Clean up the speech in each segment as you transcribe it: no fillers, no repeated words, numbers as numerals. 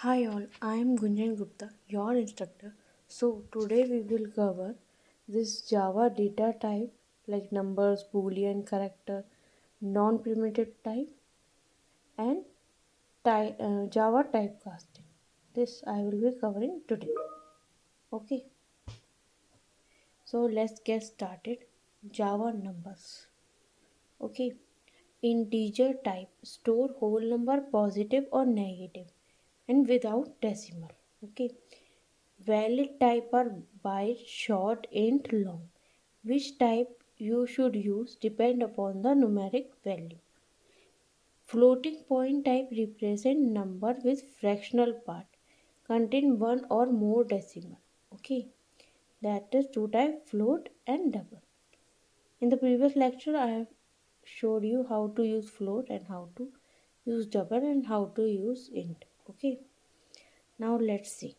Hi all, I am Gunjan Gupta, your instructor. So today we will cover this Java data type like numbers, boolean, character, non-primitive type and Java typecasting. This I will be covering today. Okay, so let's get started. Java numbers. Okay, integer type store whole number positive or negative and without decimal. Okay, valid type are byte, short, int, long. Which type you should use depend upon the numeric value. Floating point type represent number with fractional part, contain one or more decimal. Okay, that is two type float and double. In the previous lecture, I have showed you how to use float and how to use double and how to use int. Okay, now let's see.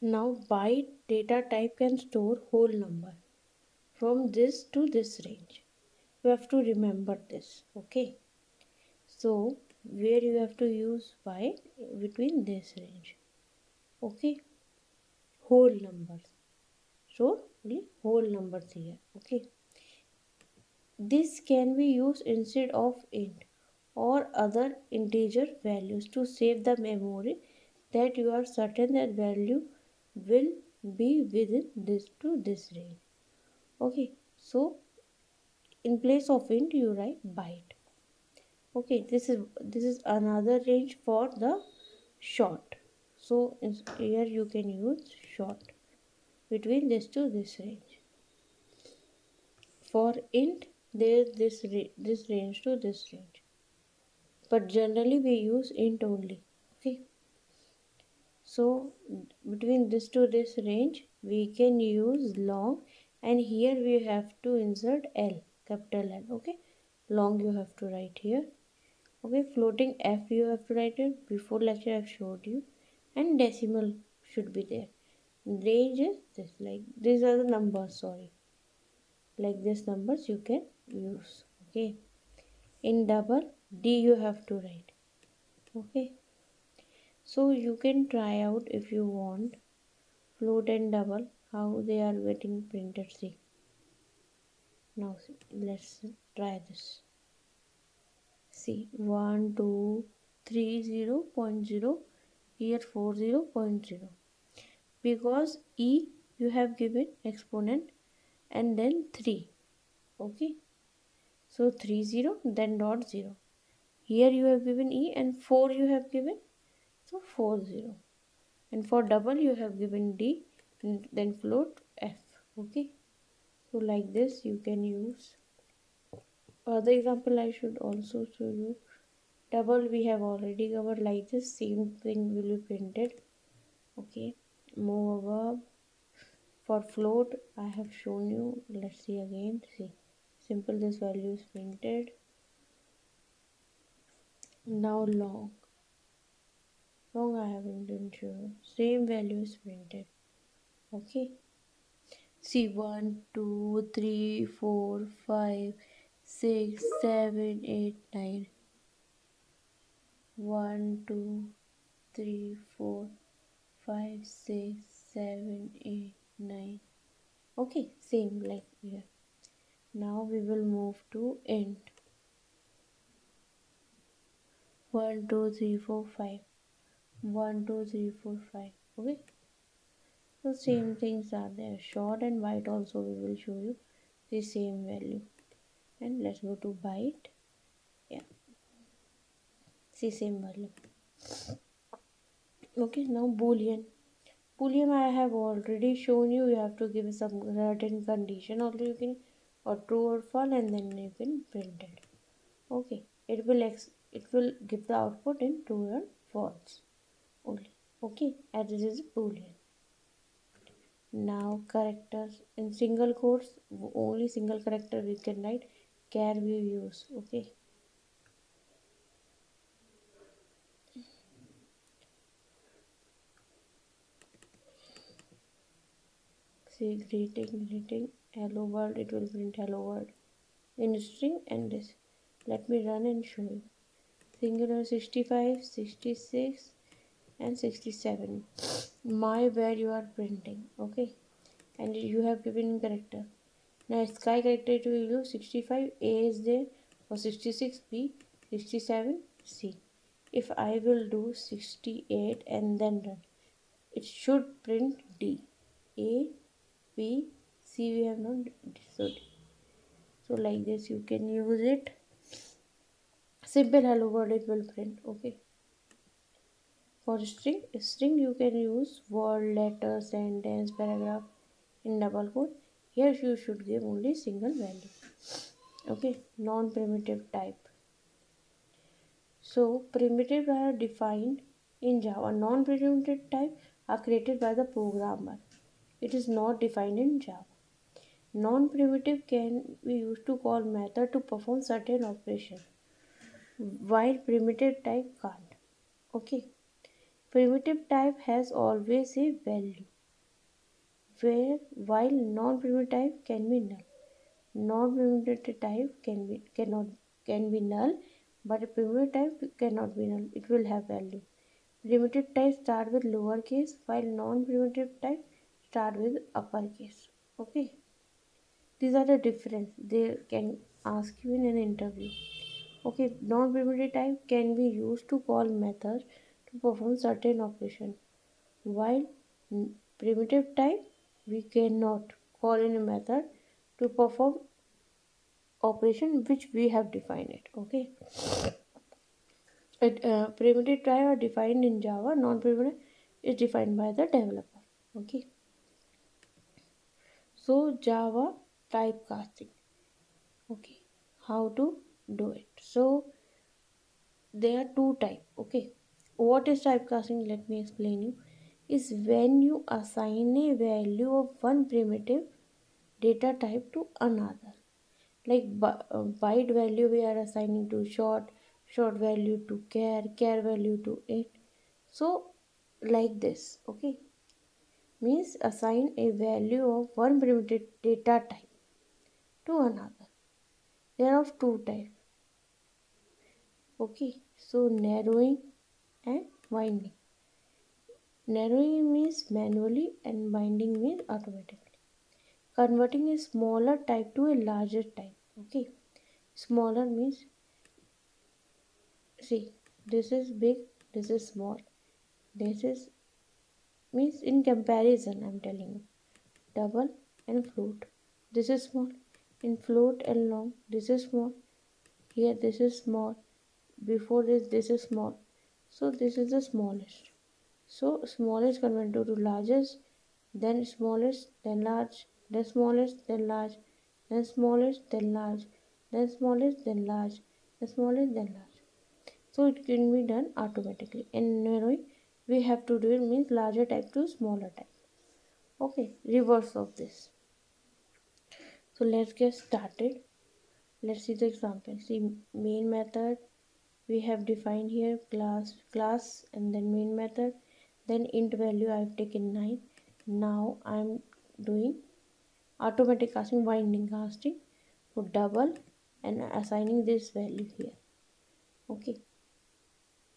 Now byte data type can store whole number from this to this range. You have to remember this. Okay, so where you have to use byte between this range. Okay, whole numbers. So only whole numbers here. Okay, this can be used instead of int or other integer values to save the memory that you are certain that value will be within this to this range. Okay, so in place of int you write byte. Okay, this is another range for the short. So here you can use short between this to this range. For int there is this range to this range, but generally we use int only. Okay, so between this to this range we can use long, and here we have to insert L, capital L. Okay, long you have to write here. Okay, floating F you have to write it. Before lecture I've showed you, and decimal should be there. Range is this, like these are the numbers, sorry, like this numbers you can use. Okay, in double D you have to write. Okay, so you can try out if you want float and double how they are getting printed. See, now see, let's try this. See, 1 2 3 0.0, here 40.0, because e you have given exponent and then 3. Okay, so 30 then dot 0, here you have given e and 4 you have given, so 40, and for double you have given d and then float f. Okay, so like this you can use. Other example I should also show you. Double we have already covered, like this same thing will be printed. Okay, move above. For float I have shown you. Let's see again. See, simple, this value is printed. Now long I haven't been sure, same value is printed. Okay, see, 1 2 3 4 5 6 7 8 9, 1 2 3 4 5 6 7 8 9. Okay, same like here. Now we will move to int. 1 2 3 4 5, 1 2 3 4 5. Okay, so same things are there. Short and byte also we will show you the same value. And let's go to byte. Yeah, see, same value. Okay, now boolean. Boolean I have already shown you. You have to give some certain condition, or you can, or true or false, and then you can print it. Okay, it will give the output in true or false only. Okay, as it is boolean. Now characters in single quotes, only single character we can write, char we use. Okay, see, greeting, hello world, it will print hello world in string, and this. Let me run and show you. singular 65, 66 and 67. My where you are printing, okay, and you have given in character. Now sky character it will use 65, A is there, or 66, B, 67, C. If I will do 68 and then run, it should print D. A, B, C we have not, so D. So like this you can use it. Simple hello world it will print, okay. For string you can use word, letter, sentence, paragraph in double quote. Here you should give only single value. Okay, non-primitive type. So primitive are defined in Java. Non-primitive type are created by the programmer. It is not defined in Java. Non-primitive can be used to call method to perform certain operation, while primitive type can't. Okay. Primitive type has always a value, where while non-primitive type can be null. Non-primitive type can be null, but a primitive type cannot be null. It will have value. Primitive type start with lowercase, while non-primitive type start with uppercase. Okay, these are the difference they can ask you in an interview. Okay, non-primitive type can be used to call methods to perform certain operation, while primitive type we cannot call in a method to perform operation which we have defined it. Okay, primitive type are defined in Java. Non-primitive is defined by the developer. Okay, so Java typecasting. Okay, how to do it? So there are two types. Okay, what is typecasting? Let me explain you. Is when you assign a value of one primitive data type to another. Like byte value we are assigning to short value to char value to int. So like this, okay, means assign a value of one primitive data type to another. There are of two types. Okay, so narrowing and winding. Narrowing means manually and binding means automatically. Converting a smaller type to a larger type. Okay, smaller means, see, this is big, this is small, this is means in comparison I'm telling you. Double and float, this is small. In float and long, this is small. Here this is small. Before this is small. So this is the smallest. So smallest converted to largest, then smallest, then large, then smallest, then large, then smallest, then large, then smallest, then large, then smallest, then large. So it can be done automatically. In narrowing, we have to do it means larger type to smaller type. Okay, reverse of this. So let's get started. Let's see the example. See, main method we have defined here, class and then main method, then int value I have taken 9. Now I am doing automatic casting, winding casting for double and assigning this value here. Okay,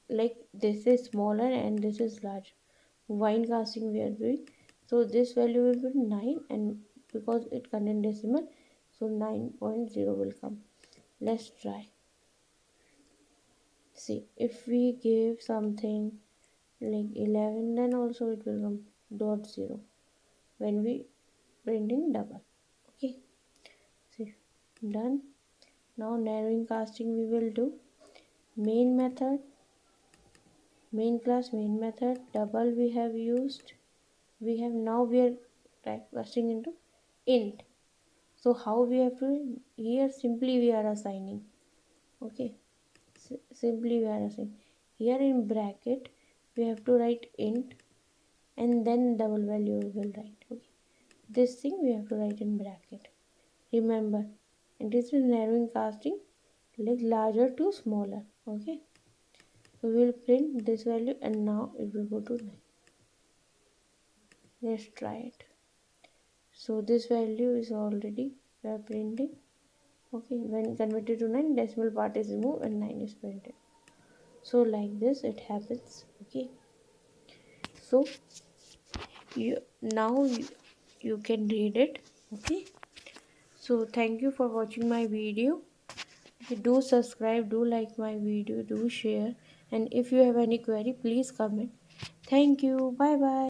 like this is smaller and this is large. Wind casting we are doing, so this value will be 9, and because it contains decimal, so 9.0 will come. Let's try. See, if we give something like 11, then also it will come dot 0 when we printing double. Okay, see, done. Now narrowing casting we will do. Main method, main class, main method, double we have used. Now we are typecasting into int. So how we have to, here simply we are assigning. Okay, simply we are assigning. Here in bracket we have to write int and then double value we will write. Okay, this thing we have to write in bracket. Remember, and this is narrowing casting, like larger to smaller. Okay, so we will print this value and now it will go to 9. Let's try it. So this value is already we are printing. Okay, when converted to 9, decimal part is removed and 9 is printed. So like this it happens. Okay, so you can read it. Okay, so thank you for watching my video. Do subscribe, do like my video, do share, and if you have any query please comment. Thank you, bye bye.